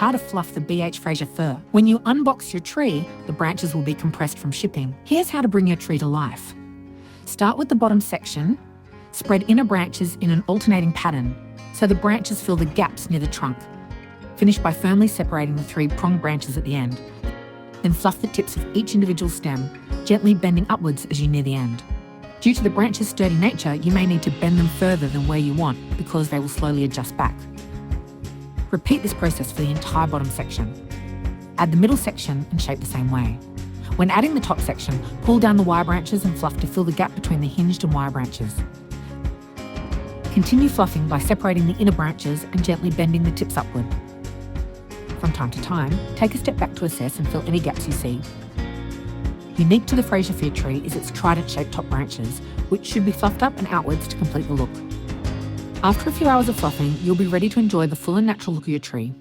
how to fluff the BH Fraser Fir. When you unbox your tree, the branches will be compressed from shipping. Here's how to bring your tree to life. Start with the bottom section. Spread inner branches in an alternating pattern, so the branches fill the gaps near the trunk. Finish by firmly separating the 3 pronged branches at the end. Then fluff the tips of each individual stem, gently bending upwards as you near the end. Due to the branch's sturdy nature, you may need to bend them further than where you want because they will slowly adjust back. Repeat this process for the entire bottom section. Add the middle section and shape the same way. When adding the top section, pull down the wire branches and fluff to fill the gap between the hinged and wire branches. Continue fluffing by separating the inner branches and gently bending the tips upward. From time to time, take a step back to assess and fill any gaps you see. Unique to the Fraser Fir tree is its trident-shaped top branches, which should be fluffed up and outwards to complete the look. After a few hours of fluffing, you'll be ready to enjoy the full and natural look of your tree.